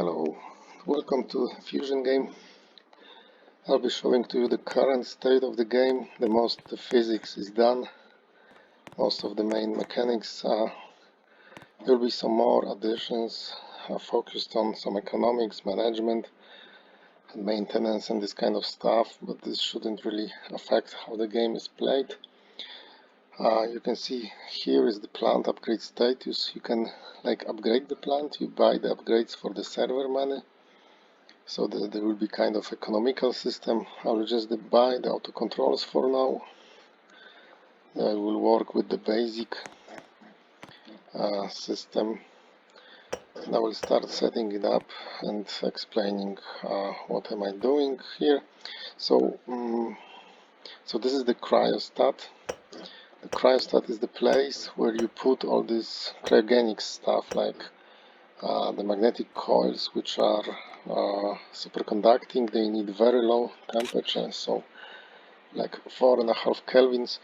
Hello, welcome to Fusion game. I'll be showing to you the current state of the game. Most of the physics is done, most of the main mechanics. There will be some more additions focused on some economics, management, and maintenance and this kind of stuff, but this shouldn't really affect how the game is played. You can see here is the plant upgrade status. You can upgrade the plant, you buy the upgrades for the server money. So there will be kind of economical system. I will just buy the auto controls for now. I will work with the basic system, and I will start setting it up and explaining what am I doing here. So this is the cryostat. The cryostat is the place where you put all this cryogenic stuff, like the magnetic coils, which are superconducting. They need very low temperature, so like 4.5 kelvins.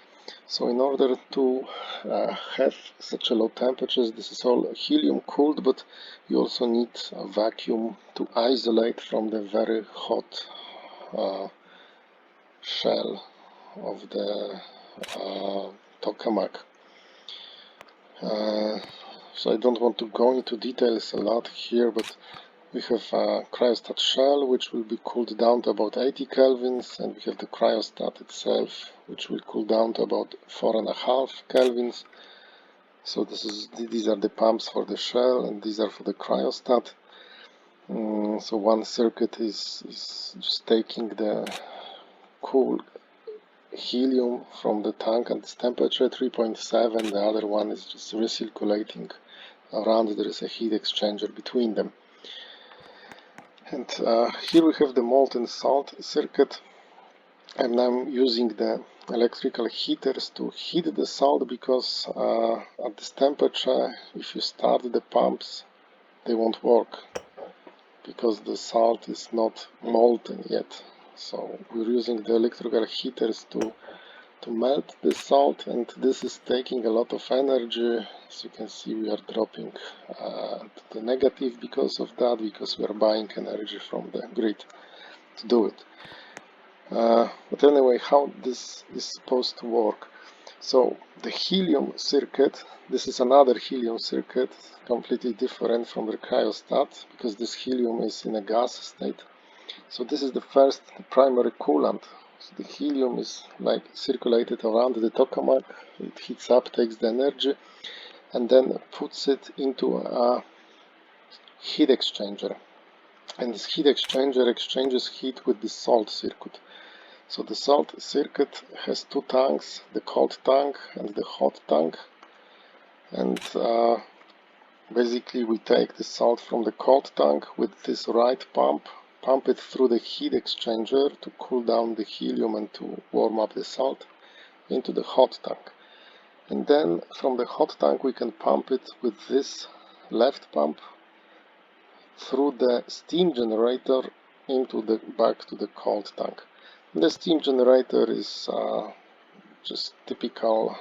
So in order to have such a low temperatures, this is all helium cooled, but you also need a vacuum to isolate from the very hot shell of the Tokamak. So I don't want to go into details a lot here, but we have a cryostat shell which will be cooled down to about 80 kelvins, and we have the cryostat itself which will cool down to about 4.5 kelvins. So these are the pumps for the shell, and these are for the cryostat. So one circuit is just taking the cool helium from the tank at this temperature 3.7, the other one is just recirculating around. There is a heat exchanger between them. And here we have the molten salt circuit, and I'm using the electrical heaters to heat the salt, because at this temperature, if you start the pumps, they won't work because the salt is not molten yet. So we're using the electrical heaters to melt the salt, and this is taking a lot of energy. As you can see, we are dropping to the negative because of that, because we are buying energy from the grid to do it. But anyway, how this is supposed to work? So the helium circuit, this is another helium circuit, completely different from the cryostat, because this helium is in a gas state. So this is the primary coolant. So the helium is circulated around the tokamak, it heats up, takes the energy, and then puts it into a heat exchanger. And this heat exchanger exchanges heat with the salt circuit. So the salt circuit has two tanks, the cold tank and the hot tank. And basically we take the salt from the cold tank with this right pump it through the heat exchanger to cool down the helium and to warm up the salt into the hot tank. And then from the hot tank we can pump it with this left pump through the steam generator back to the cold tank. And the steam generator is just typical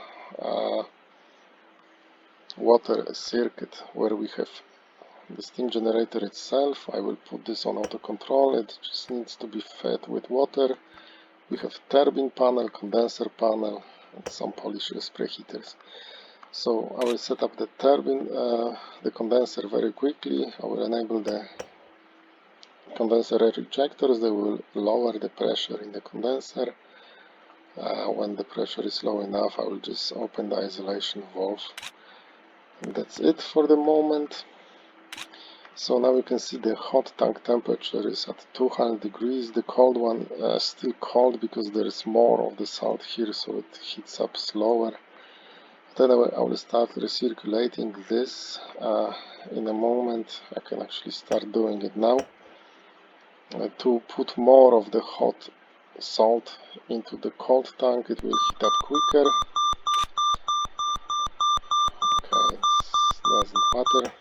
water circuit, where we have the steam generator itself. I will put this on auto control. It just needs to be fed with water. We have turbine panel, condenser panel, and some polishers, preheaters. So I will set up the turbine, the condenser very quickly. I will enable the condenser air ejectors. They will lower the pressure in the condenser. When the pressure is low enough, I will just open the isolation valve. And that's it for the moment. So now you can see the hot tank temperature is at 200 degrees. The cold one still cold because there is more of the salt here, so it heats up slower. Then I will start recirculating this in a moment. I can actually start doing it now. To put more of the hot salt into the cold tank, it will heat up quicker. Okay, it doesn't matter.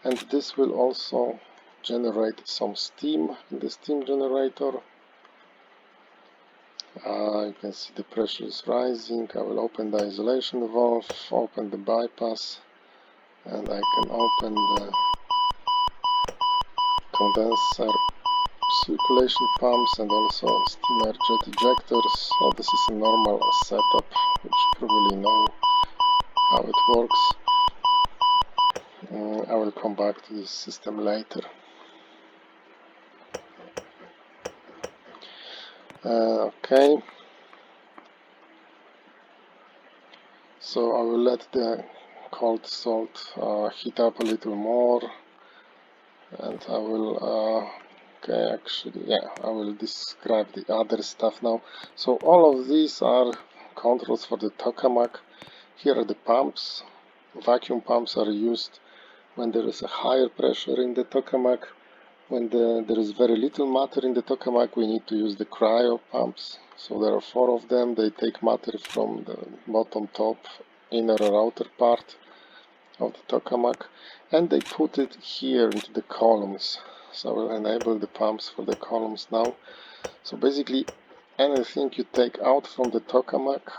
And this will also generate some steam in the steam generator. You can see the pressure is rising. I will open the isolation valve, open the bypass, and I can open the condenser circulation pumps and also steamer jet ejectors. So this is a normal setup, which you probably know how it works. I will come back to this system later. Okay, so I will let the cold salt heat up a little more, and I will okay, actually, yeah, I will describe the other stuff now. So all of these are controls for the Tokamak. Here are the pumps. Vacuum pumps are used when there is a higher pressure in the Tokamak. When there is very little matter in the Tokamak, we need to use the cryo pumps. So there are 4 of them. They take matter from the bottom top, inner or outer part of the Tokamak, and they put it here into the columns. So I will enable the pumps for the columns now. So basically anything you take out from the Tokamak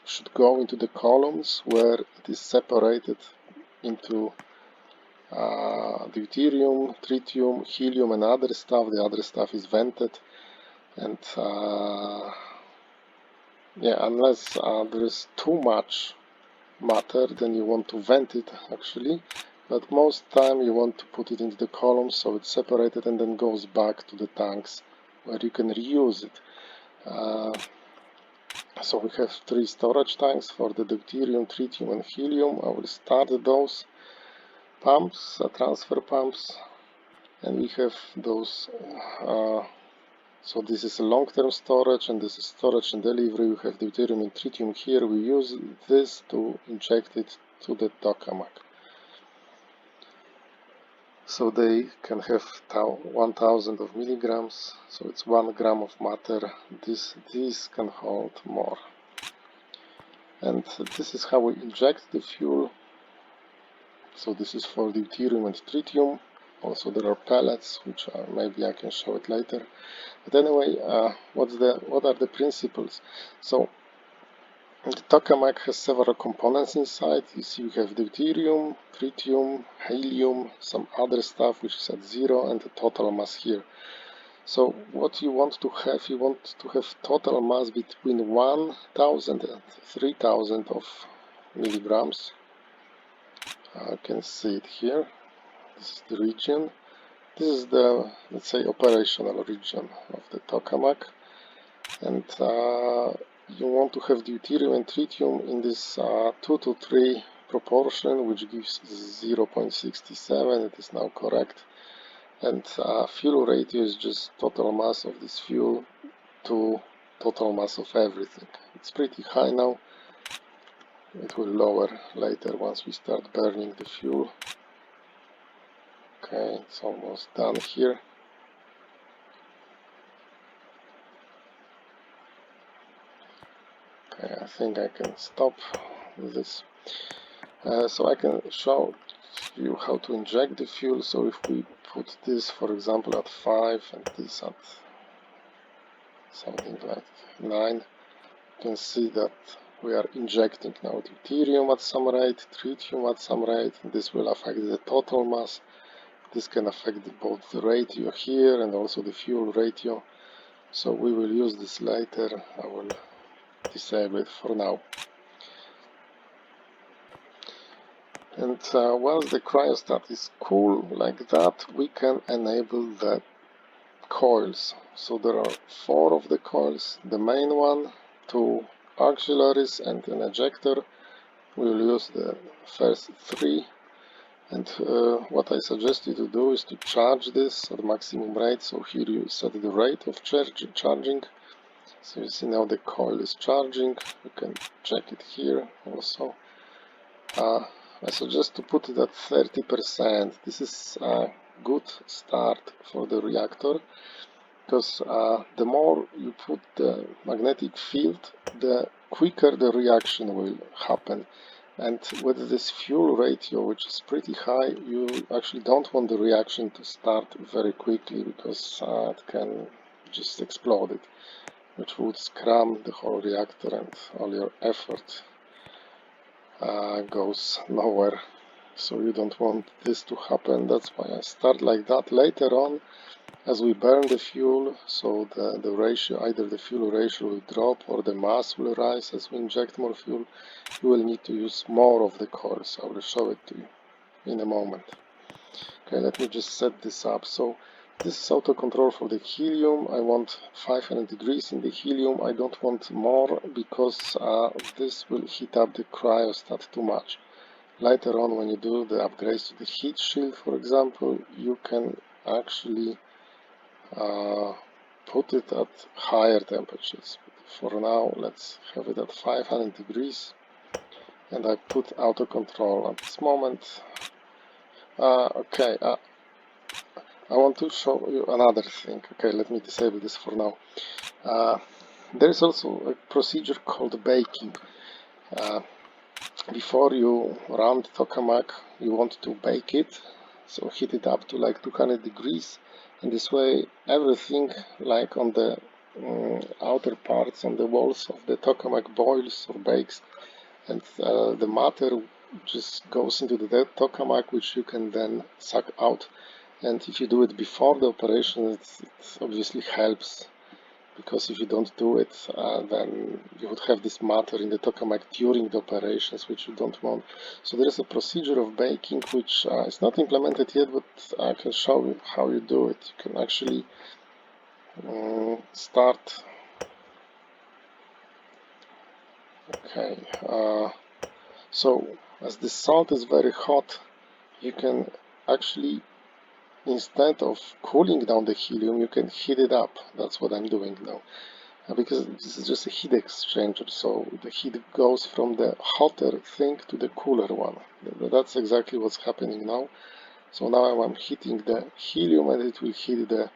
should go into the columns where it is separated into deuterium, tritium, helium and other stuff. The other stuff is vented, and yeah, unless there is too much matter, then you want to vent it actually, but most time you want to put it into the columns so it's separated and then goes back to the tanks where you can reuse it. So we have 3 storage tanks for the deuterium, tritium and helium. I will start those pumps, transfer pumps, and we have those so this is a long-term storage and this is storage and delivery. We have deuterium and tritium here. We use this to inject it to the Tokamak. So they can have 1000 of milligrams, so it's 1 gram of matter. This can hold more. And this is how we inject the fuel. So this is for deuterium and tritium. Also there are pellets, which maybe I can show it later. But anyway, what are the principles? So the Tokamak has several components inside. You see we have deuterium, tritium, helium, some other stuff which is at 0, and the total mass here. So what you want to have total mass between 1000 and 3000 of milligrams. I can see it here. This is the region. This is the, let's say, operational region of the Tokamak, and you want to have deuterium and tritium in this 2 to 3 proportion, which gives 0.67. It is now correct, and fuel ratio is just total mass of this fuel to total mass of everything. It's pretty high now. It will lower later once we start burning the fuel. Okay, it's almost done here. Okay, I think I can stop with this. So I can show you how to inject the fuel. So if we put this, for example, at 5 and this at something like 9, you can see that we are injecting now deuterium at some rate, tritium at some rate, and this will affect the total mass. This can affect both the ratio here and also the fuel ratio. So we will use this later. I will disable it for now. And once the cryostat is cool like that, we can enable the coils. So there are 4 of the coils, the main one, 2 auxiliaries and an ejector. We will use the first 3, and what I suggest you to do is to charge this at maximum rate. So here you set the rate of charging. So you see now the coil is charging. You can check it here also. I suggest to put it at 30%. This is a good start for the reactor, because the more you put the magnetic field, the quicker the reaction will happen. And with this fuel ratio, which is pretty high, you actually don't want the reaction to start very quickly, because it can just explode it, which would scram the whole reactor and all your effort goes nowhere. so you don't want this to happen. That's why I start like that. Later on, as we burn the fuel, so the ratio, either the fuel ratio will drop or the mass will rise as we inject more fuel, you will need to use more of the coils. I will show it to you in a moment. Okay, let me just set this up. So this is auto control for the helium. I want 500 degrees in the helium. I don't want more because this will heat up the cryostat too much. Later on, when you do the upgrades to the heat shield, for example, you can actually put it at higher temperatures. For now, let's have it at 500 degrees, and I put auto control at this moment. Okay, I want to show you another thing. Okay, let me disable this for now. There is also a procedure called baking. Before you run the tokamak, you want to bake it, so heat it up to like 200 degrees. And this way, everything like on the outer parts, on the walls of the tokamak boils or bakes, and the matter just goes into the tokamak, which you can then suck out. And if you do it before the operation, it obviously helps, because if you don't do it, then you would have this matter in the tokamak during the operations, which you don't want. So there is a procedure of baking which is not implemented yet, but I can show you how you do it. You can actually start. Okay, so as the salt is very hot, you can actually, instead of cooling down the helium, you can heat it up. That's what I'm doing now. Because this is just a heat exchanger, so the heat goes from the hotter thing to the cooler one. That's exactly what's happening now. So now I'm heating the helium, and it will heat the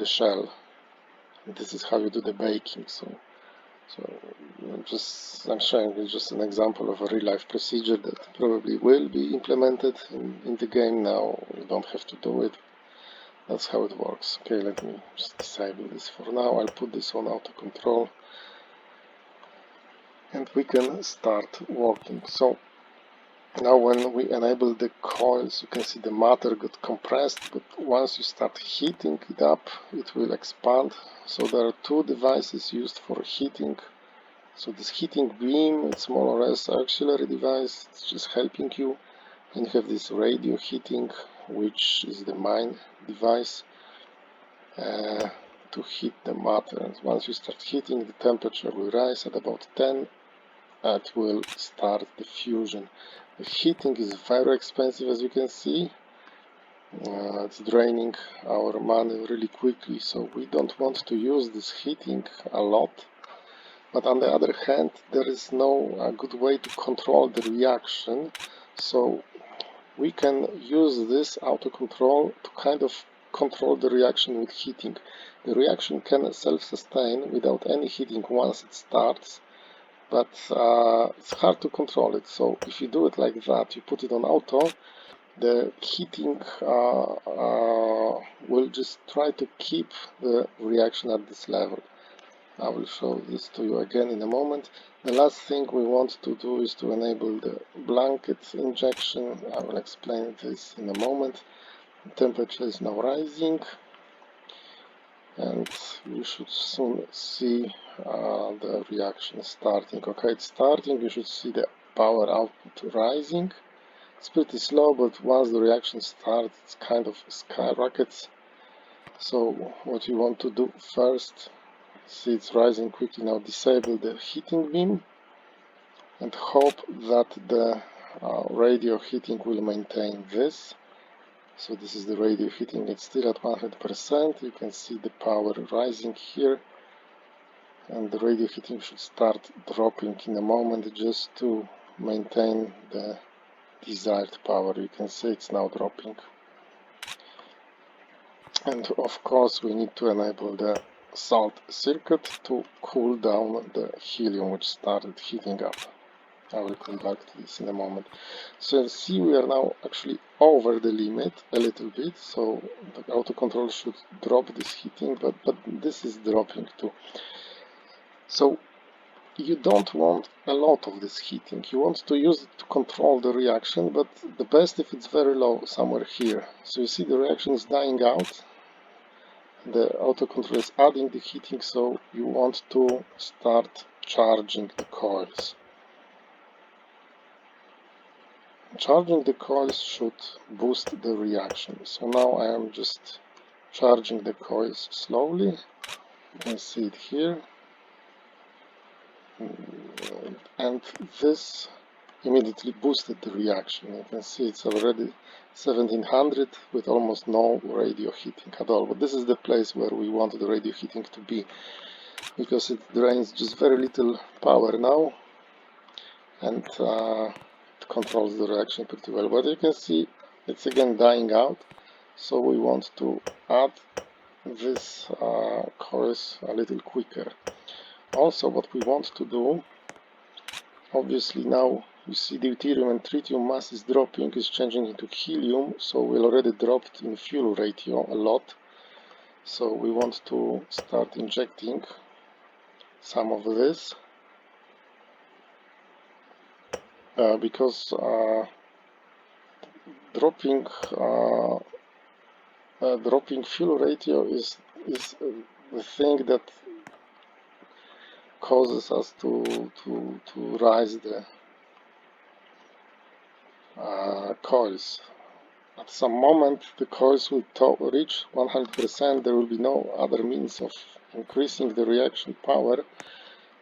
shell. And this is how you do the baking. So I'm showing you just an example of a real-life procedure that probably will be implemented in the game now. You don't have to do it. That's how it works. Okay, let me just disable this for now. I'll put this on auto control, and we can start working. So now when we enable the coils, you can see the matter got compressed, but once you start heating it up, it will expand. So there are two devices used for heating. So this heating beam, it's more or less an auxiliary device. It's just helping you. And you have this radio heating, which is the main device to heat the matter. And once you start heating, the temperature will rise at about 10. It will start the fusion. The heating is very expensive, as you can see. It's draining our money really quickly, so we don't want to use this heating a lot. But on the other hand, there is no good way to control the reaction, so we can use this auto control to kind of control the reaction with heating. The reaction can self-sustain without any heating once it starts, but it's hard to control it. So if you do it like that, you put it on auto, the heating will just try to keep the reaction at this level. I will show this to you again in a moment. The last thing we want to do is to enable the blanket injection. I will explain this in a moment. The temperature is now rising, and you should soon see the reaction starting. Okay, it's starting. You should see the power output rising. It's pretty slow, but once the reaction starts, it's kind of skyrockets. So what you want to do first, see it's rising quickly now, disable the heating beam and hope that the radio heating will maintain this. So this is the radio heating, it's still at 100%. You can see the power rising here, and the radio heating should start dropping in a moment just to maintain the desired power. You can see it's now dropping. And of course we need to enable the salt circuit to cool down the helium which started heating up. I will come back to this in a moment. So you see we are now actually over the limit a little bit, so the auto control should drop this heating, but this is dropping too. So you don't want a lot of this heating. You want to use it to control the reaction, but the best if it's very low, somewhere here. So you see the reaction is dying out. The autocontrol is adding the heating, so you want to start charging the coils. Charging the coils should boost the reaction. So now I am just charging the coils slowly. You can see it here. And this immediately boosted the reaction. You can see it's already 1700 with almost no radio heating at all. But this is the place where we want the radio heating to be, because it drains just very little power now, and it controls the reaction pretty well. But you can see it's again dying out, so we want to add this coils a little quicker. Also, what we want to do, obviously now you see deuterium and tritium mass is dropping, is changing into helium, so we already dropped in fuel ratio a lot. So we want to start injecting some of this, because dropping fuel ratio is the thing that causes us to rise the coils. At some moment the coils will reach 100%. There will be no other means of increasing the reaction power,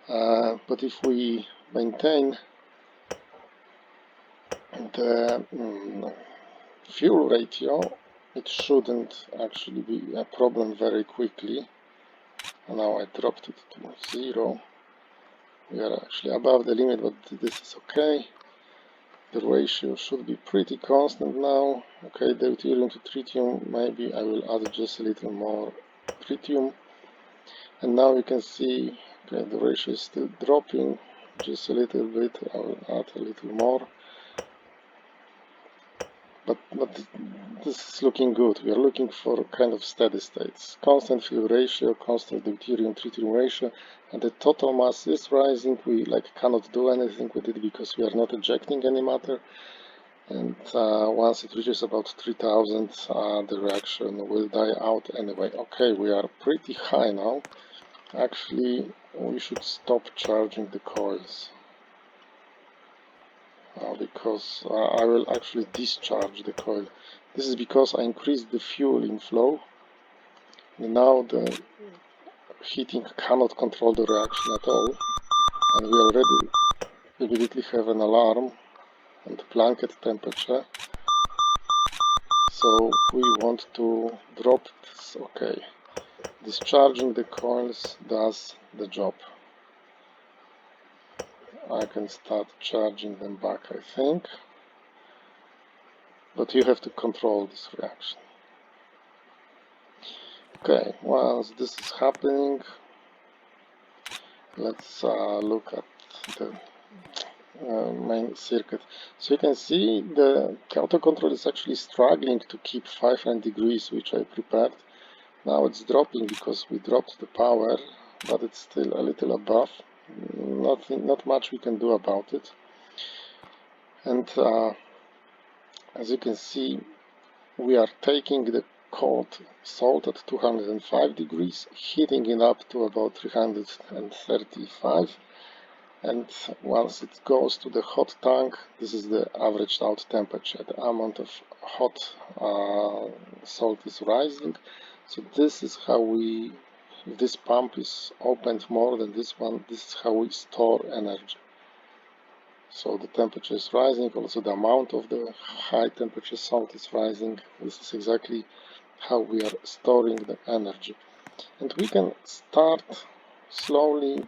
but if we maintain the fuel ratio, it shouldn't actually be a problem very quickly. Now I dropped it to 0. We are actually above the limit, but this is okay. The ratio should be pretty constant now. Okay, deuterium to tritium, maybe I will add just a little more tritium. And now you can see, okay, the ratio is still dropping just a little bit. I will add a little more. But this is looking good. We are looking for kind of steady states. Constant fuel ratio, constant deuterium-tritium ratio, and the total mass is rising. We cannot do anything with it because we are not ejecting any matter. And once it reaches about 3000, the reaction will die out anyway. Okay, we are pretty high now. Actually, we should stop charging the coils. Because I will actually discharge the coil. This is because I increased the fuel inflow. And now the heating cannot control the reaction at all. And we already immediately have an alarm and blanket temperature. So we want to drop this. Okay. Discharging the coils does the job. I can start charging them back, I think. But you have to control this reaction. Okay, once this is happening, let's look at the main circuit. So you can see the autocontrol is actually struggling to keep 500 degrees, which I prepared. Now it's dropping because we dropped the power, but it's still a little above. Not much we can do about it. And as you can see, we are taking the cold salt at 205 degrees, heating it up to about 335, and once it goes to the hot tank, this is the averaged out temperature. The amount of hot salt is rising. So this is how we, if this pump is opened more than this one, this is how we store energy. So the temperature is rising, also the amount of the high temperature salt is rising. This is exactly how we are storing the energy. And we can start slowly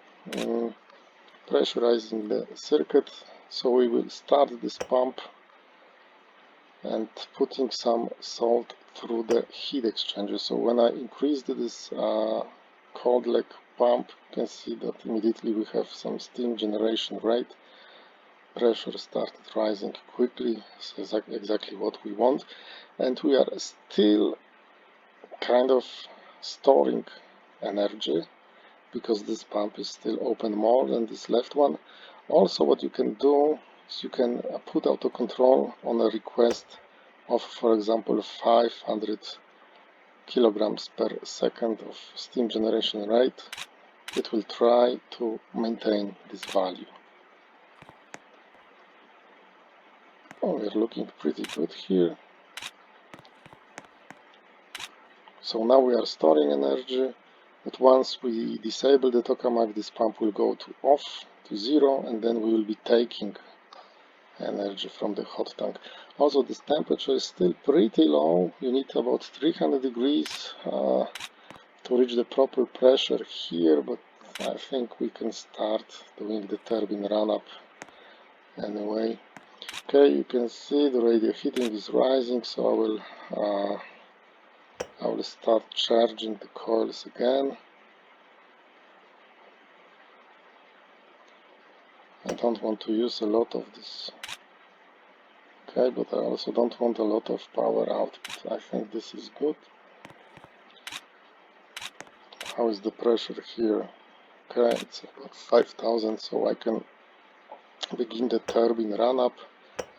pressurizing the circuit. So we will start this pump and putting some salt through the heat exchanger. So when I increased this cold leg pump, you can see that immediately we have some steam generation rate. Pressure started rising quickly, so exactly what we want, and we are still kind of storing energy, because this pump is still open more than this left one. Also, what you can do is you can put auto control on a request of, for example, 500 kilograms per second of steam generation rate. It will try to maintain this value. Oh, we're looking pretty good here. So now we are storing energy, but once we disable the Tokamak, this pump will go to off, to zero, and then we will be taking energy from the hot tank. Also, this temperature is still pretty low. You need about 300 degrees to reach the proper pressure here, but I think we can start doing the turbine run-up anyway. Okay, you can see the radio heating is rising, so I will start charging the coils again. I don't want to use a lot of this. Okay, but I also don't want a lot of power output. I think this is good. How is the pressure here? Okay, it's about 5000, so I can begin the turbine run-up.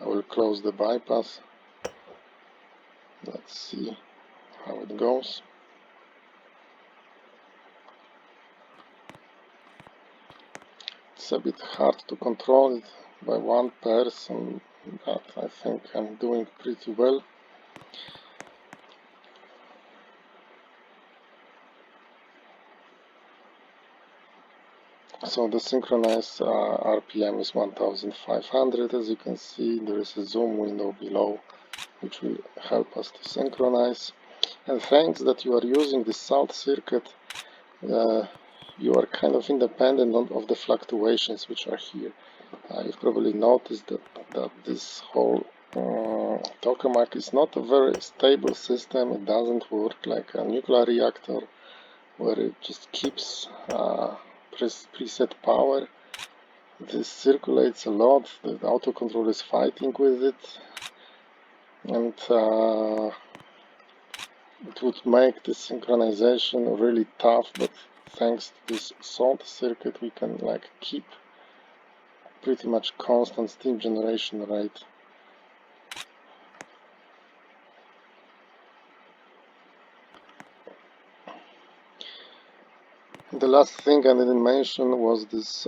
I will close the bypass. Let's see how it goes. It's a bit hard to control it by one person, but I think I'm doing pretty well. So the synchronized RPM is 1500. As you can see, there is a zoom window below which will help us to synchronize. And thanks that you are using the salt circuit, you are kind of independent of the fluctuations which are here. You've probably noticed that this whole Tokamak is not a very stable system. It doesn't work like a nuclear reactor where it just keeps preset power. This circulates a lot. The autocontrol is fighting with it, and it would make the synchronization really tough, but thanks to this salt circuit we can keep pretty much constant steam generation rate. The last thing I didn't mention was this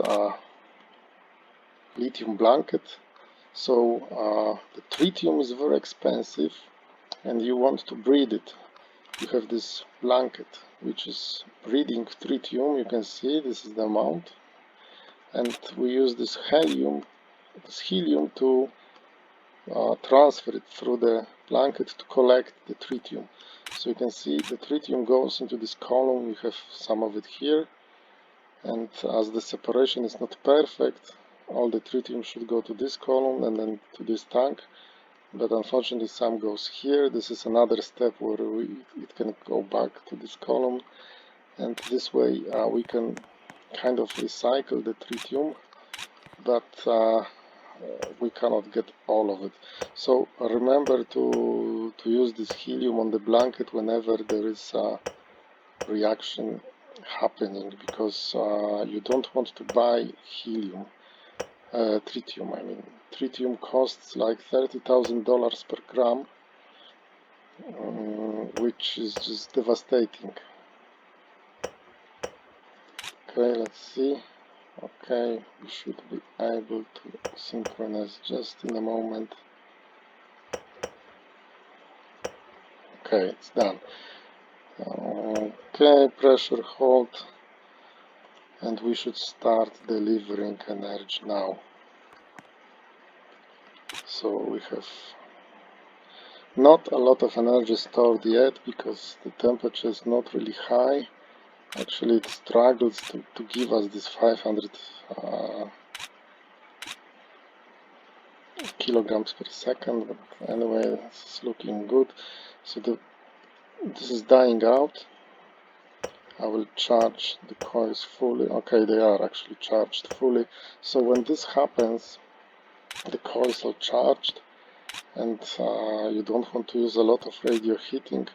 lithium blanket. So the tritium is very expensive and you want to breed it. You have this blanket which is breeding tritium. You can see this is the amount, and we use this helium to transfer it through the blanket to collect the tritium. So you can see the tritium goes into this column. We have some of it here, and as the separation is not perfect, all the tritium should go to this column and then to this tank, but unfortunately some goes here. This is another step where it can go back to this column, and this way we can kind of recycle the tritium, but we cannot get all of it. So remember to use this helium on the blanket whenever there is a reaction happening, because you don't want to buy helium. Tritium, I mean. Tritium costs like $30,000 per gram, which is just devastating. Okay, let's see. Okay, we should be able to synchronize just in a moment. Okay, it's done. Okay, pressure hold, and we should start delivering energy now. So we have not a lot of energy stored yet because the temperature is not really high. Actually, it struggles to give us this 500 kilograms per second, but anyway, it's looking good. So this is dying out. I will charge the coils fully. Okay, they are actually charged fully. So when this happens, the coils are charged, and you don't want to use a lot of radio heating.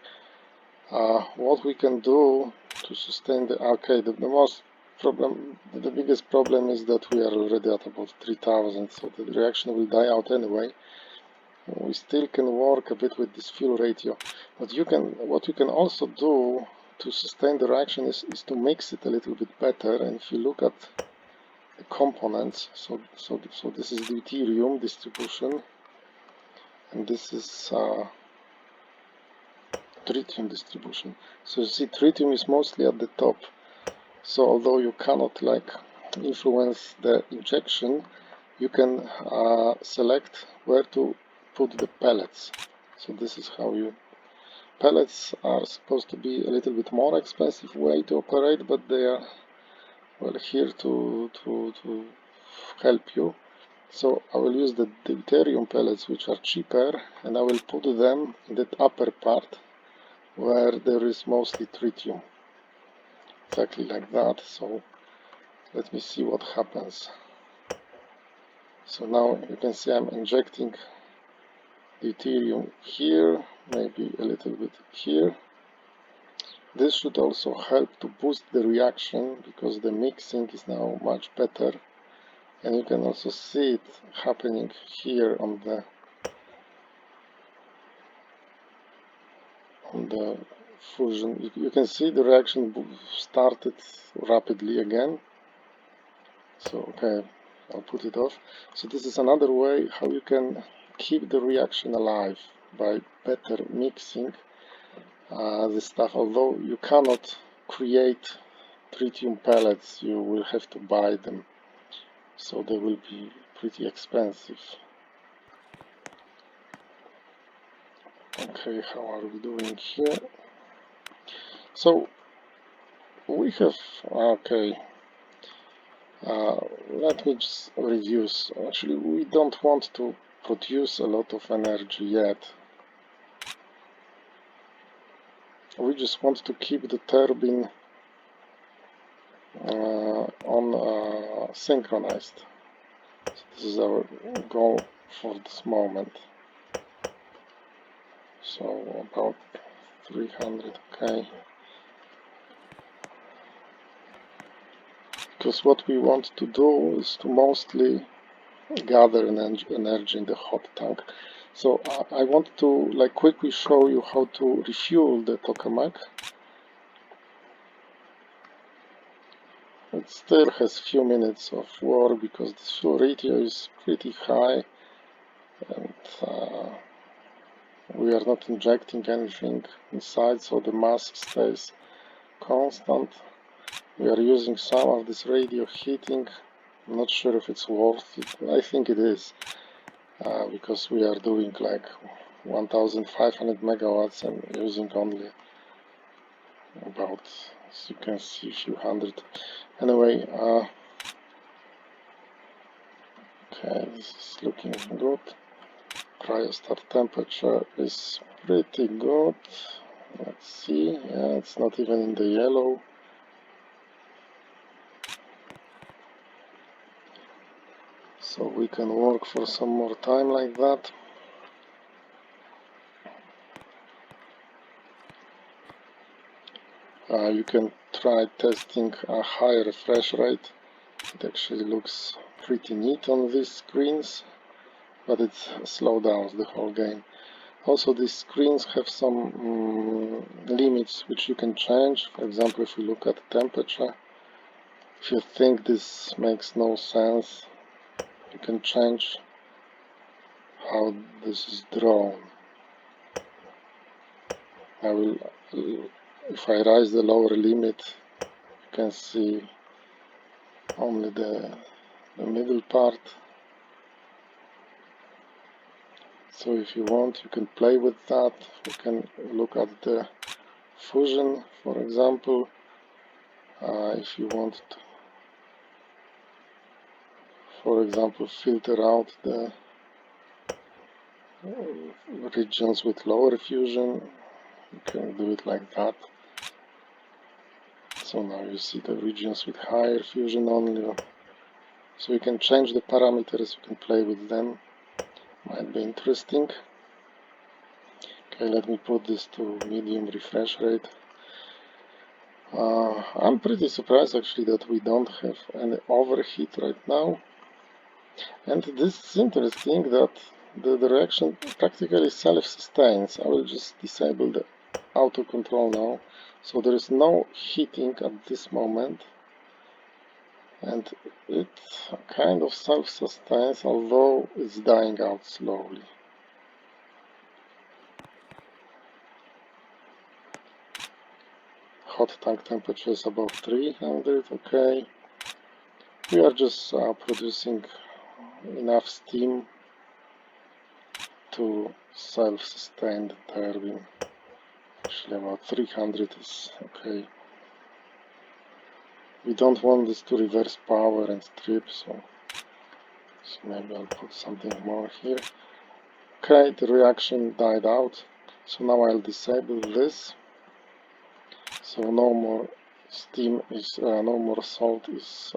What we can do to sustain the most The biggest problem is that we are already at about 3000, so the reaction will die out anyway. We still can work a bit with this fuel ratio, but what you can also do to sustain the reaction is to mix it a little bit better. And if you look at the components, so this is deuterium distribution, and this is tritium distribution. So you see, tritium is mostly at the top. So although you cannot like influence the injection, you can select where to put the pellets. So this is how you... Pellets are supposed to be a little bit more expensive way to operate, but they are, well, here to help you. So I will use the deuterium pellets, which are cheaper, and I will put them in that upper part where there is mostly tritium. Exactly like that. So let me see what happens. So now you can see I'm injecting deuterium here, maybe a little bit here. This should also help to boost the reaction because the mixing is now much better, and you can also see it happening here on the fusion. You can see the reaction started rapidly again. So okay, I'll put it off. So this is another way how you can keep the reaction alive, by better mixing the stuff. Although you cannot create tritium pellets, you will have to buy them, so they will be pretty expensive. Okay, how are we doing here? So we have, okay, let me just review. Actually, we don't want to produce a lot of energy yet. We just want to keep the turbine on synchronized. So this is our goal for this moment. So about 300, okay. Because what we want to do is to mostly gather energy in the hot tank. So I want to like quickly show you how to refuel the Tokamak. It still has few minutes of work because the fuel ratio is pretty high, and we are not injecting anything inside, so the mass stays constant. We are using some of this radio heating. I'm not sure if it's worth it. I think it is, because we are doing like 1500 megawatts and using only about, as you can see, a few hundred. Anyway, okay, this is looking good. Cryostat temperature is pretty good. Let's see, yeah, it's not even in the yellow. So we can work for some more time like that. You can try testing a high refresh rate. It actually looks pretty neat on these screens, but it slows down the whole game. Also, these screens have some limits which you can change. For example, if you look at temperature, if you think this makes no sense, you can change how this is drawn. If I raise the lower limit, you can see only the middle part. So if you want, you can play with that. You can look at the fusion, for example. If you want to, for example, filter out the regions with lower fusion, you can do it like that. So now you see the regions with higher fusion only. So you can change the parameters, you can play with them. Might be interesting. Okay, let me put this to medium refresh rate. I'm pretty surprised actually that we don't have any overheat right now. And this is interesting that the reaction practically self-sustains. I will just disable the auto control now. So there is no heating at this moment. And it kind of self-sustains, although it's dying out slowly. Hot tank temperature is above 300, okay. We are just producing enough steam to self-sustain the turbine. Actually about 300 is okay. We don't want this to reverse power and strip, so maybe I'll put something more here. Okay, the reaction died out, so now I'll disable this. So no more steam is, no more salt is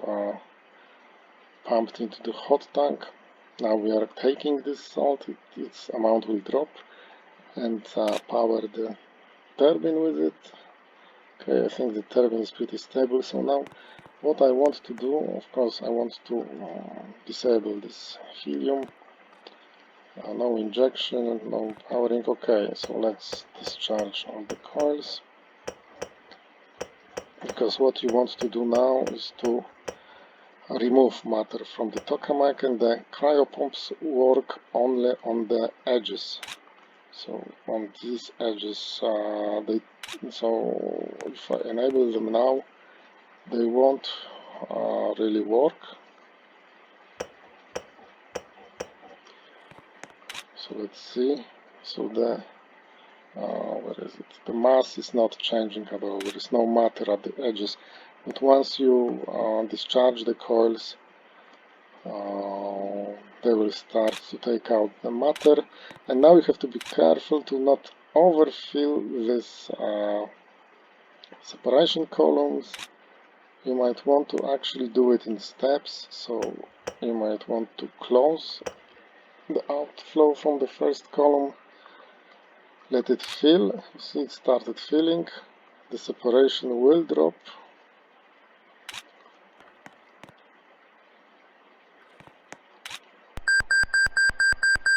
pumped into the hot tank. Now we are taking this salt, its amount will drop, and power the turbine with it. Okay, I think the turbine is pretty stable. So now what I want to do, of course, I want to disable this helium. No injection, no powering. Okay, so let's discharge all the coils. Because what you want to do now is to remove matter from the tokamak, and the cryopumps work only on the edges. So on these edges, so if I enable them now, they won't really work. So let's see. So the where is it? The mass is not changing at all. There is no matter at the edges. But once you discharge the coils, they will start to take out the matter. And now you have to be careful to not overfill this separation columns. You might want to actually do it in steps. So you might want to close the outflow from the first column. Let it fill. You see it started filling. The separation will drop.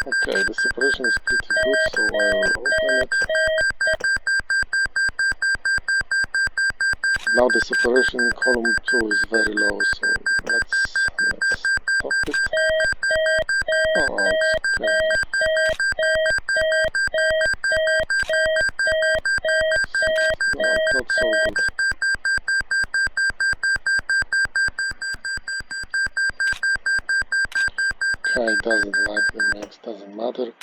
Okay, the separation is pretty good, so I will open it. Now the separation in column 2 is very low, so let's stop it. Oh, it's okay. No, not so good. Okay, it doesn't like the mix, doesn't matter.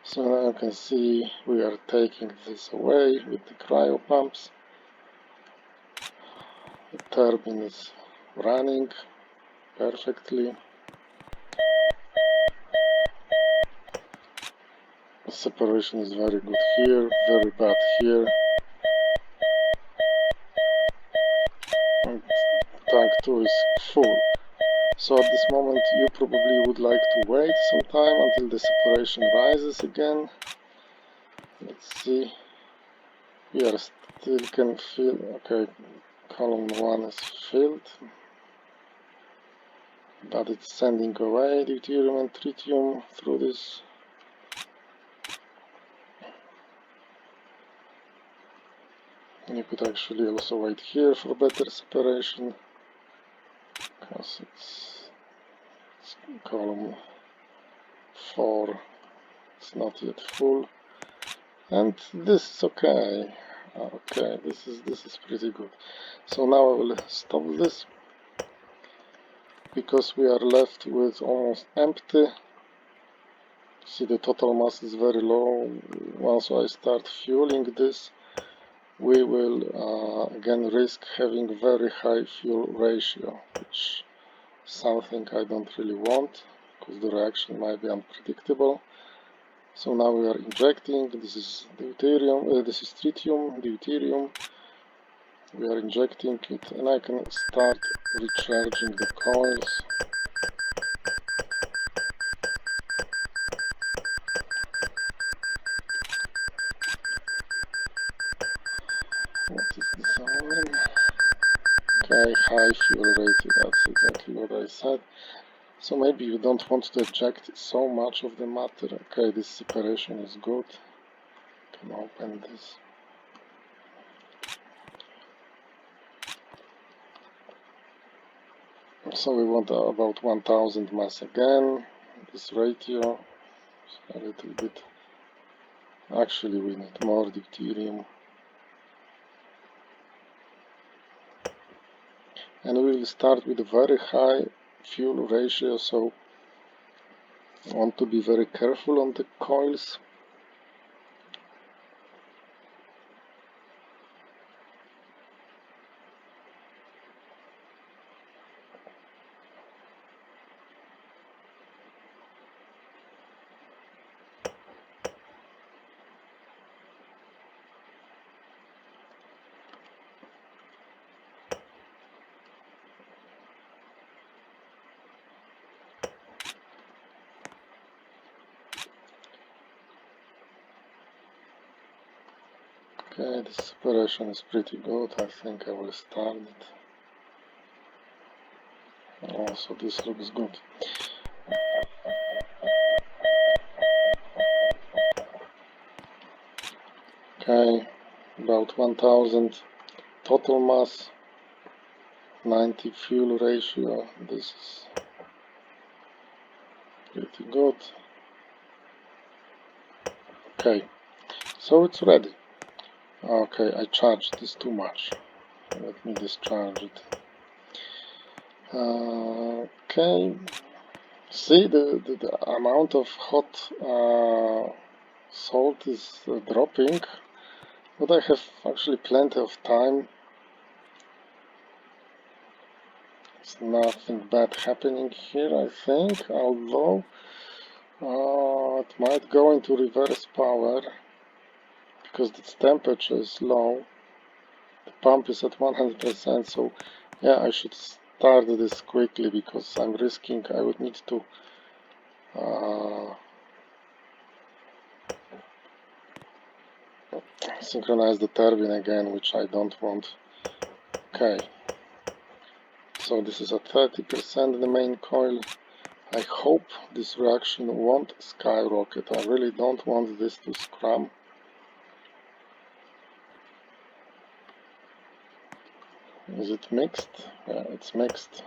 So now you can see we are taking this away with the cryo pumps. The turbine is running perfectly. The separation is very good here, very bad here. And tank 2 is full. So at this moment you probably would like to wait some time until the separation rises again. Let's see. We are still can fill. Okay, column 1 is filled, but it's sending away deuterium and tritium through this. You could actually also wait here for better separation, because it's column 4, it's not yet full, and this is okay. Okay, this is pretty good. So now I will stop this, because we are left with almost empty. See, the total mass is very low. Once I start fueling this, we will again risk having very high fuel ratio, which is something I don't really want, because the reaction might be unpredictable. So now we are injecting. This is deuterium, this is tritium, deuterium. We are injecting it, and I can start recharging the coils. What is this alarm? Okay, high fuel ratio, that's exactly what I said. So maybe you don't want to eject so much of the matter. Okay, this separation is good. Can open this. So we want about 1000 mass again. This ratio is a little bit. Actually, we need more deuterium. And we will start with a very high fuel ratio, so I want to be very careful on the coils. Okay, the separation is pretty good. I think I will start it. Also, this looks good. Okay, about 1000 total mass, 90 fuel ratio. This is pretty good. Okay, so it's ready. Okay, I charged this too much. Let me discharge it. Okay, see the amount of hot salt is dropping, but I have actually plenty of time. It's nothing bad happening here, I think, although it might go into reverse power because its temperature is low. The pump is at 100%, so yeah, I should start this quickly because I'm risking I would need to synchronize the turbine again, which I don't want. Okay, so this is at 30% the main coil. I hope this reaction won't skyrocket. I really don't want this to scram. Is it mixed? Yeah, it's mixed.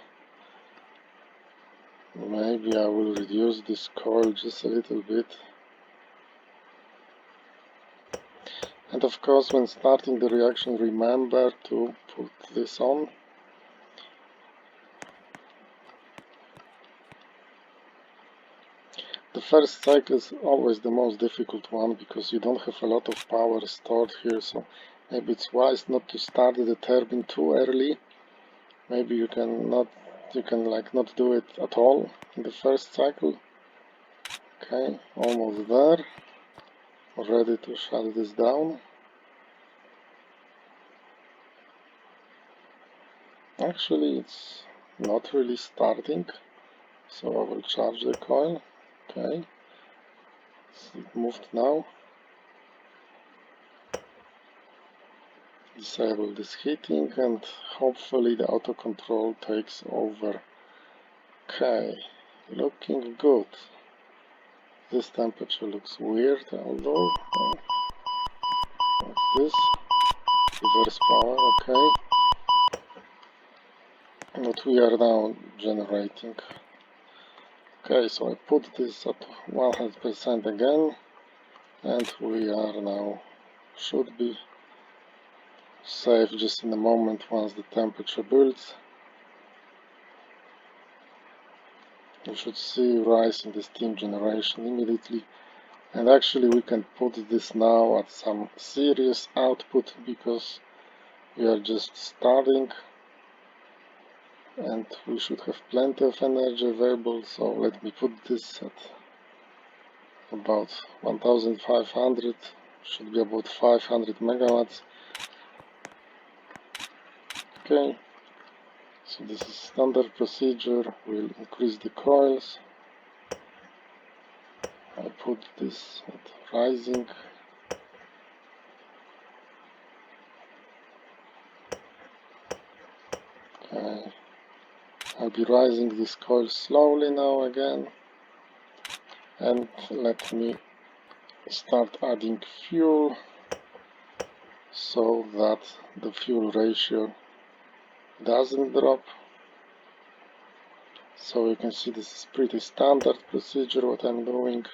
Maybe I will reduce this coil just a little bit. And of course, when starting the reaction, remember to put this on. The first cycle is always the most difficult one because you don't have a lot of power stored here, so maybe it's wise not to start the turbine too early. Maybe you can not do it at all in the first cycle. Okay, almost there. Ready to shut this down. Actually, it's not really starting, so I will charge the coil. Okay, it moved now. Disable this heating and hopefully the auto control takes over. Okay, looking good. This temperature looks weird, although what's this? Reverse power, okay. What we are now generating. Okay, so I put this at 100% again, and we are now should be safe just in a moment once the temperature builds. You should see rise in the steam generation immediately, and actually we can put this now at some serious output because we are just starting and we should have plenty of energy available. So let me put this at about 1500, should be about 500 megawatts. Okay, so this is standard procedure. We'll increase the coils. I put this at rising. Okay. I'll be rising this coil slowly now again, and let me start adding fuel so that the fuel ratio doesn't drop. So you can see this is pretty standard procedure what I'm doing.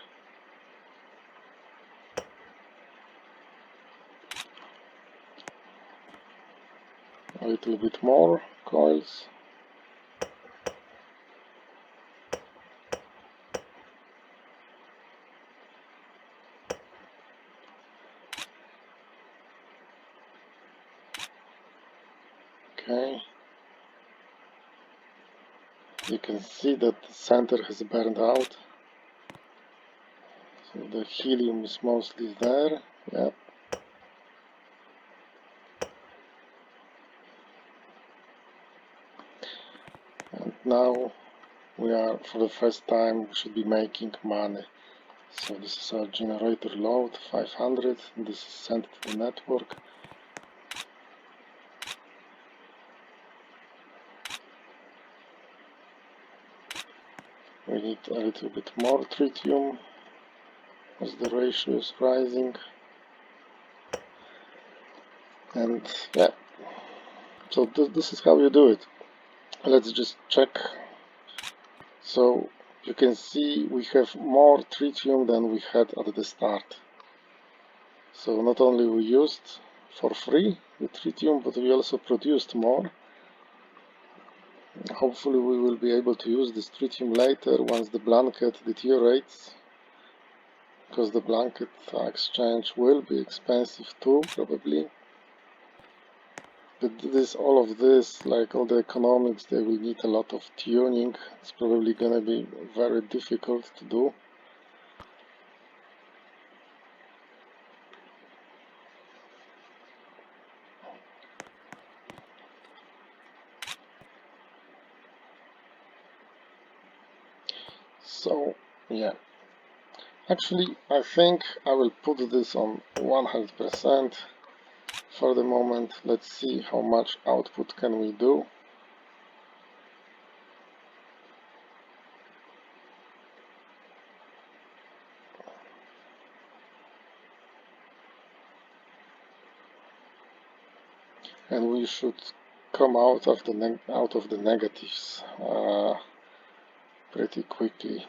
A little bit more coils. Okay. You can see that the center has burned out. So the helium is mostly there. Yep. And now we are, for the first time, we should be making money. So this is our generator load, 500. This is sent to the network. We need a little bit more tritium as the ratio is rising. And yeah, so this is how you do it. Let's just check. So you can see we have more tritium than we had at the start. So not only we used for free the tritium, but we also produced more. Hopefully we will be able to use this tritium later once the blanket deteriorates, because the blanket exchange will be expensive too, probably. But all of this, like all the economics, they will need a lot of tuning. It's probably gonna be very difficult to do. So yeah, actually I think I will put this on 100% for the moment. Let's see how much output can we do. And we should come out of the negatives pretty quickly.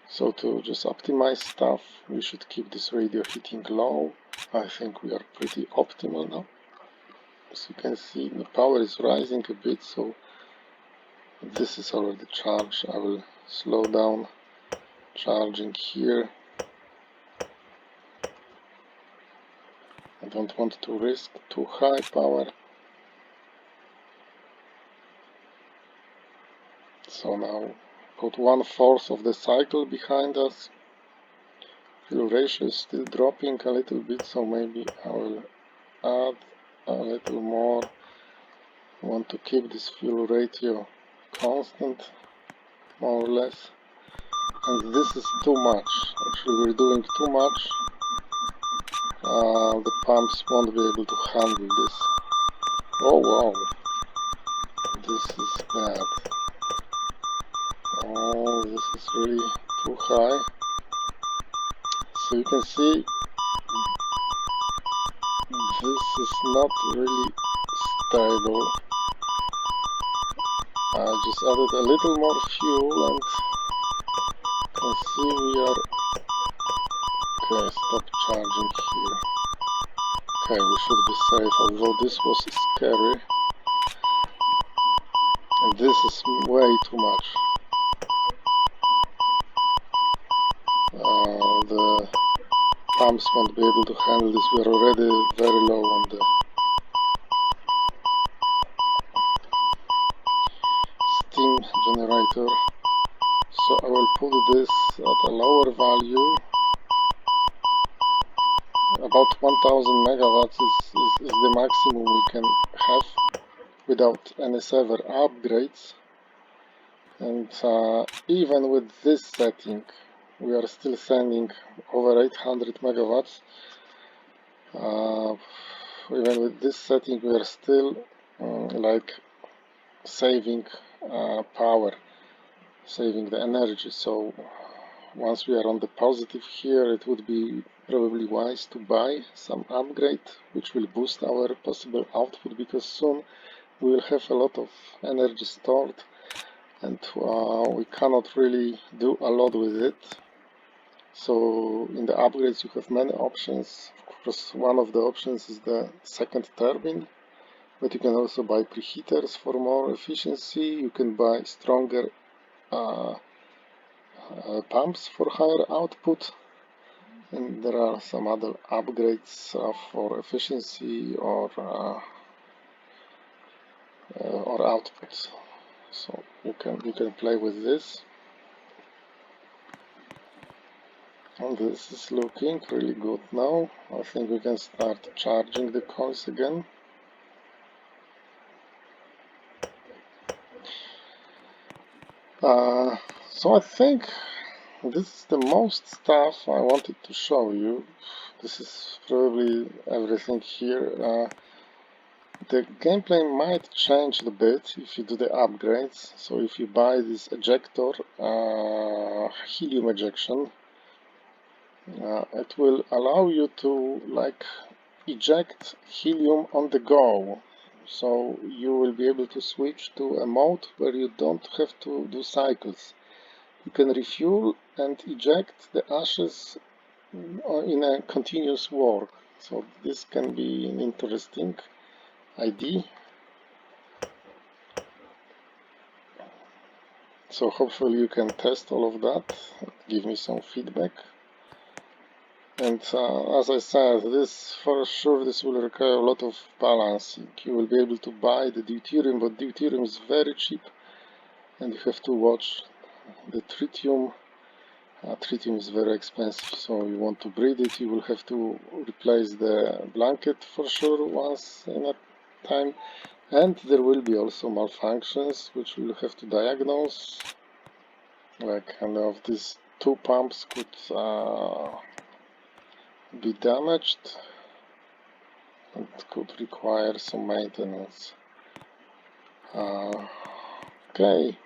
So to just optimize stuff, we should keep this radio heating low. I think we are pretty optimal now. As you can see, the power is rising a bit, so this is already charged. I will slow down charging here. I don't want to risk too high power. So now put 1/4 of the cycle behind us. Fuel ratio is still dropping a little bit, so maybe I will add a little more. I want to keep this fuel ratio constant, more or less. And this is too much. Actually, we're doing too much. The pumps won't be able to handle this. Oh wow, this is bad. Oh, this is really too high. So you can see this is not really stable. I just added a little more fuel and you can see we are... Okay, stop charging here. Okay, we should be safe, although this was scary. And this is way too much. The pumps won't be able to handle this. We are already very low on the steam generator. So I will put this at a lower value. About 1000 megawatts is the maximum we can have without any server upgrades. And even with this setting, we are still sending over 800 megawatts. even with this setting we are still like saving power, saving the energy. So once we are on the positive here, it would be probably wise to buy some upgrade which will boost our possible output, because soon we will have a lot of energy stored and we cannot really do a lot with it. So in the upgrades you have many options. Of course, one of the options is the second turbine, but you can also buy preheaters for more efficiency. You can buy stronger pumps for higher output, and there are some other upgrades for efficiency or output. So you can play with this. And this is looking really good now. I think we can start charging the coils again. So I think this is the most stuff I wanted to show you. This is probably everything here. The gameplay might change a bit if you do the upgrades. So if you buy this ejector, helium ejection, it will allow you to like eject helium on the go. So you will be able to switch to a mode where you don't have to do cycles. You can refuel and eject the ashes in a continuous work. So this can be an interesting idea. So hopefully you can test all of that, give me some feedback. And as I said, this for sure this will require a lot of balancing. You will be able to buy the deuterium, but deuterium is very cheap, and you have to watch the tritium. Tritium is very expensive, so you want to breed it, you will have to replace the blanket for sure once in a time, and there will be also malfunctions which we'll have to diagnose, like kind of these two pumps could be damaged and could require some maintenance. Okay.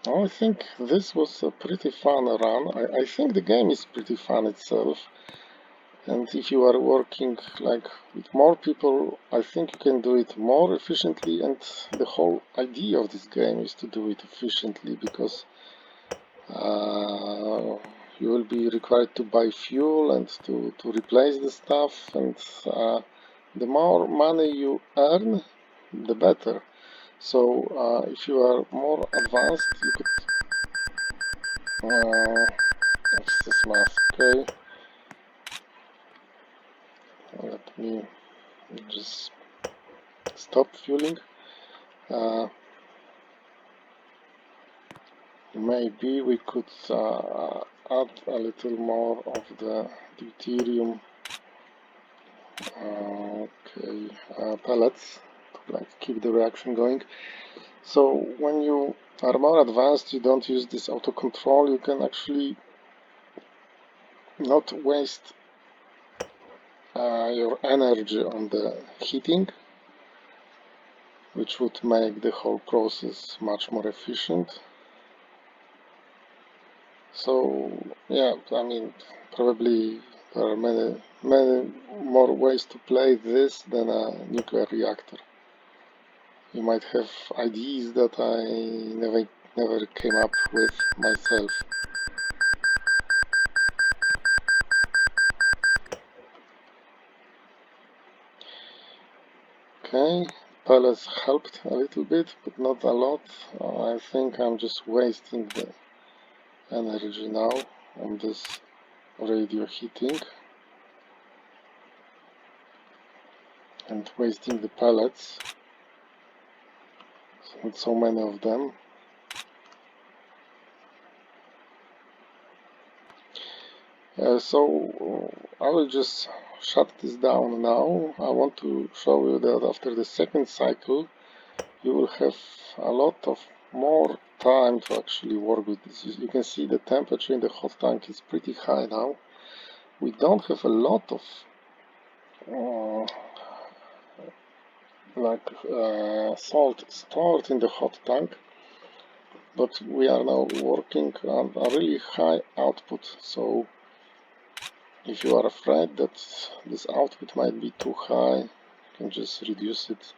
I think this was a pretty fun run. I think the game is pretty fun itself, and if you are working like with more people, I think you can do it more efficiently, and the whole idea of this game is to do it efficiently, because you will be required to buy fuel and to replace the stuff, and the more money you earn, the better. So if you are more advanced, you could what's this mask? Okay, let me just stop fueling. Maybe we could add a little more of the deuterium pellets to like keep the reaction going. So when you are more advanced, you don't use this auto control, you can actually not waste your energy on the heating, which would make the whole process much more efficient. So yeah, I mean, probably there are many more ways to play this than a nuclear reactor. You might have ideas that I never came up with myself. Okay, pellets helped a little bit, but not a lot. I think I'm just wasting the energy now on this radio heating and wasting the pellets. Not so many of them. So I will just shut this down now. I want to show you that after the second cycle you will have a lot of more time to actually work with this. You can see the temperature in the hot tank is pretty high now. We don't have a lot of salt stored in the hot tank, but we are now working on a really high output, so if you are afraid that this output might be too high, you can just reduce it,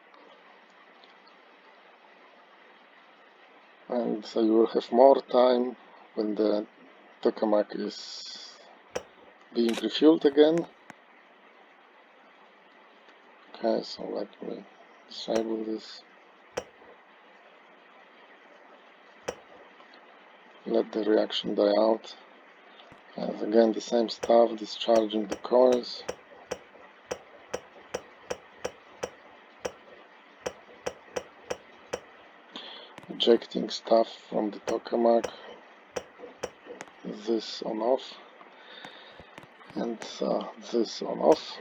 and so you will have more time when the Tokamak is being refueled again. Okay, so let me disable this. Let the reaction die out. And again the same stuff, discharging the coils. Ejecting stuff from the Tokamak. This on off. And this on off.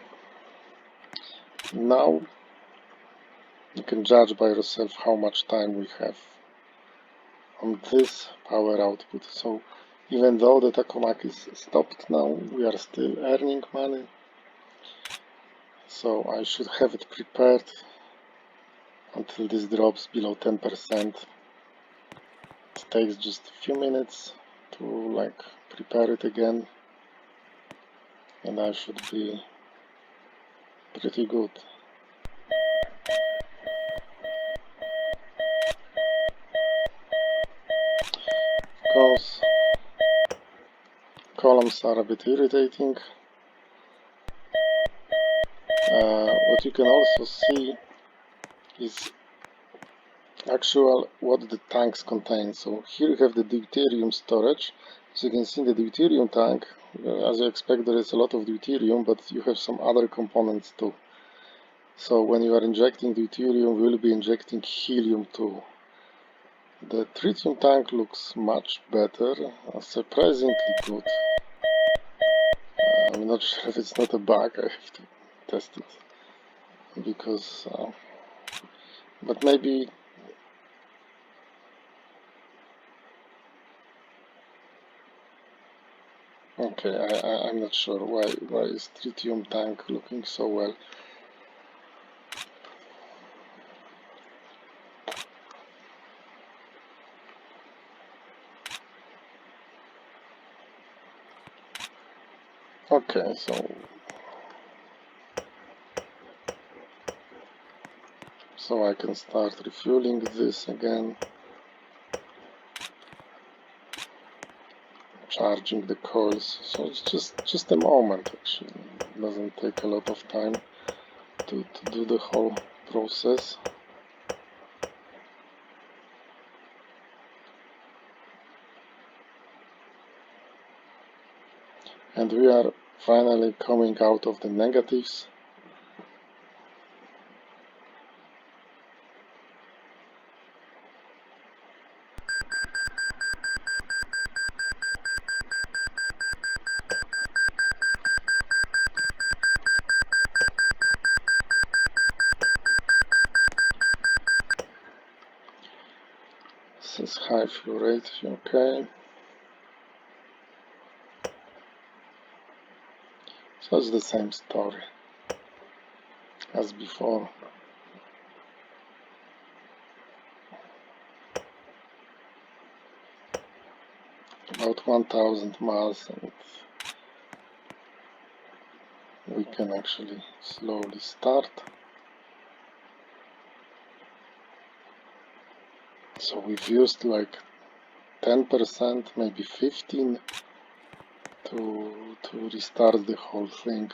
Now you can judge by yourself how much time we have on this power output. So even though the Tokamak is stopped now, we are still earning money. So I should have it prepared until this drops below 10%. It takes just a few minutes to prepare it again, and I should be pretty good. Of course, columns are a bit irritating. What you can also see is what the tanks contain. So here you have the deuterium storage. As you can see in the deuterium tank, as you expect, there is a lot of deuterium, but you have some other components too. So when you are injecting deuterium, you will be injecting helium too. The tritium tank looks much better, surprisingly good. I'm not sure if it's not a bug, I have to test it. Because, but maybe okay, I'm not sure why is tritium tank looking so well. Okay, so I can start refueling this again, charging the coils. So it's just a moment actually. It doesn't take a lot of time to do the whole process. And we are finally coming out of the negatives. This is high fuel rate, okay. So it's the same story as before. About 1000 miles, and we can actually slowly start. So we've used like 10%, maybe 15% to restart the whole thing.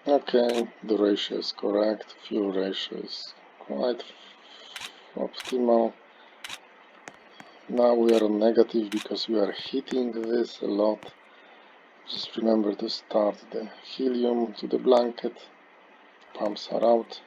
Okay, the ratio is correct, fuel ratio is quite optimal. Now we are on negative because we are heating this a lot. Just remember to start the helium to the blanket, pumps are out.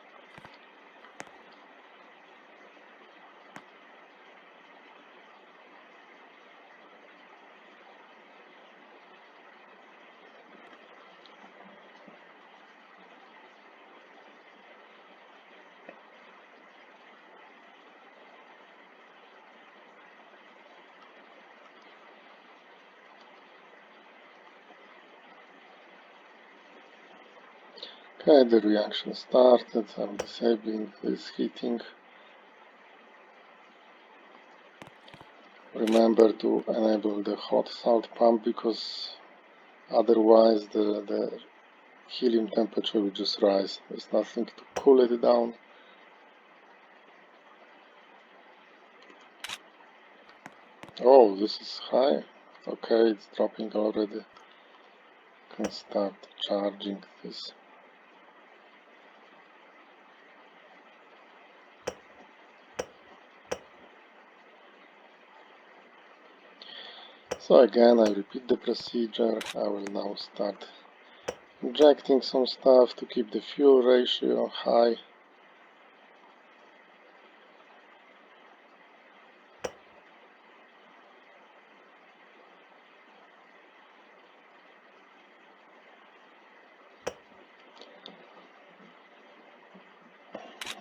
Okay, the reaction started. I'm disabling this heating. Remember to enable the hot salt pump because otherwise the helium temperature will just rise. There's nothing to cool it down. Oh, this is high. Okay, it's dropping already. Can start charging this. So again, I repeat the procedure. I will now start injecting some stuff to keep the fuel ratio high.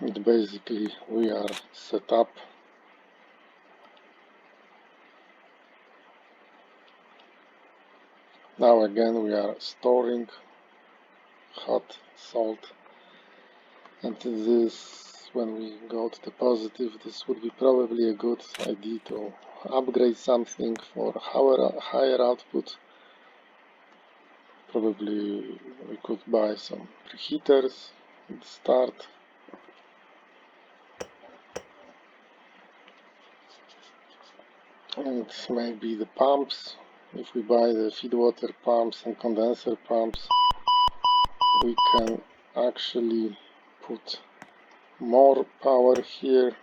And basically we are set up. Now again we are storing hot salt, and this, when we go to the positive, this would be probably a good idea to upgrade something for higher output. Probably we could buy some preheaters at the start. And maybe the pumps. If we buy the feed water pumps and condenser pumps, we can actually put more power here,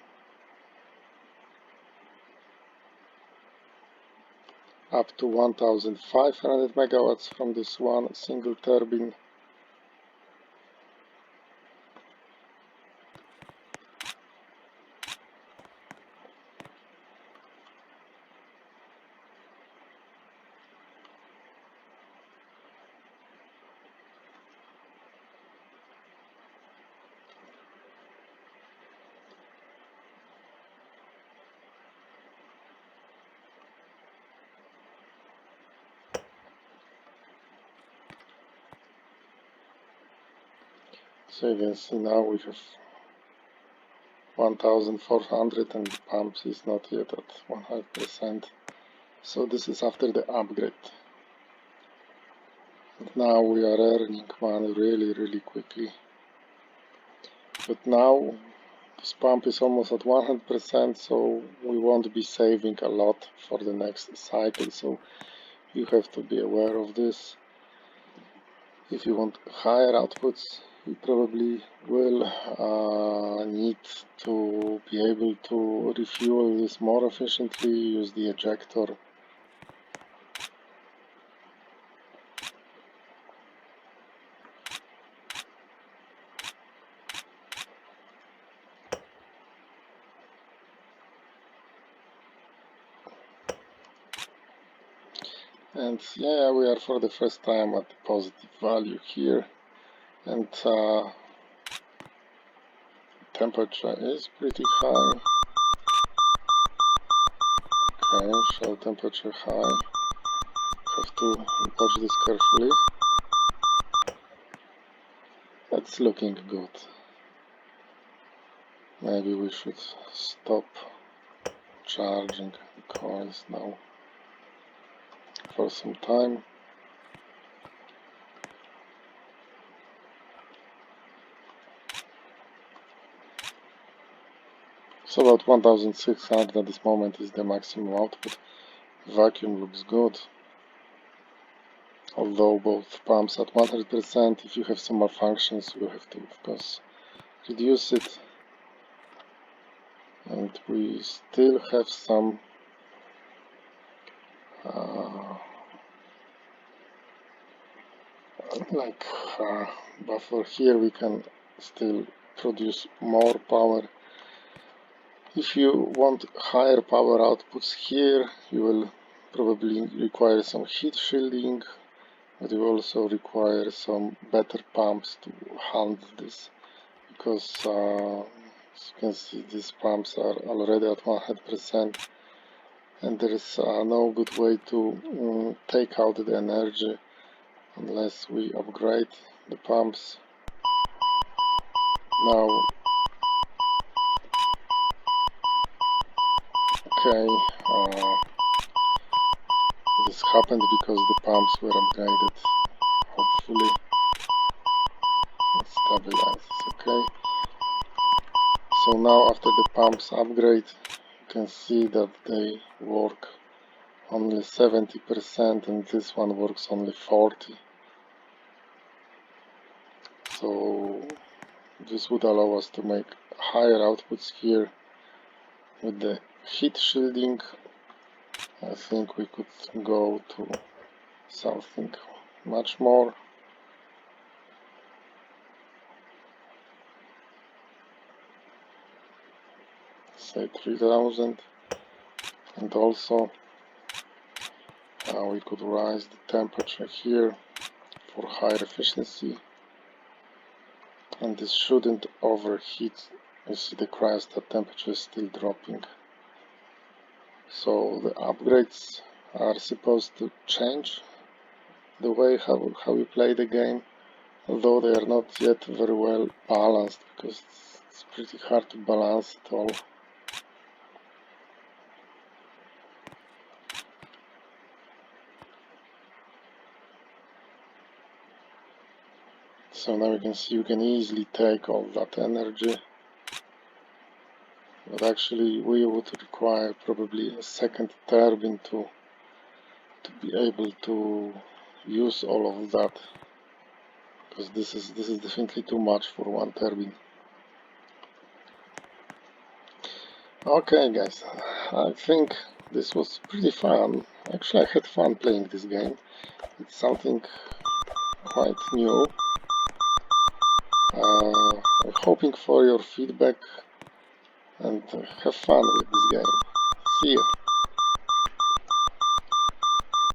up to 1500 megawatts from this one single turbine. So you can see now we have 1400 and the pump is not yet at 100%. So this is after the upgrade. And now we are earning money really quickly. But now this pump is almost at 100%, so we won't be saving a lot for the next cycle. So you have to be aware of this. If you want higher outputs, you probably will need to be able to refuel this more efficiently, use the ejector. And yeah, we are for the first time at the positive value here, and temperature is pretty high. Okay, shell temperature high. Have to watch this carefully. That's looking good. Maybe we should stop charging the coils now for some time. So about 1600 at this moment is the maximum output. Vacuum looks good. Although both pumps at 100%, if you have some malfunctions, you have to, of course, reduce it. And we still have some buffer here. We can still produce more power. If you want higher power outputs here, you will probably require some heat shielding, but you also require some better pumps to handle this, because as you can see, these pumps are already at 100%, and there is no good way to take out the energy unless we upgrade the pumps. Now, okay, this happened because the pumps were upgraded. Hopefully it stabilizes. Okay, so now after the pumps upgrade, you can see that they work only 70% and this one works only 40%. So this would allow us to make higher outputs here. With the heat shielding, I think we could go to something much more. Say 3000, and also we could rise the temperature here for higher efficiency, and this shouldn't overheat. You see the cryostat temperature is still dropping. So the upgrades are supposed to change the way how we play the game, although they are not yet very well balanced, because it's pretty hard to balance it all. So now you can see you can easily take all that energy, but actually we would require probably a second turbine to be able to use all of that, because this is definitely too much for one turbine. Okay guys, I think this was pretty fun. Actually I had fun playing this game. It's something quite new. I'm hoping for your feedback and have fun with this game. See you!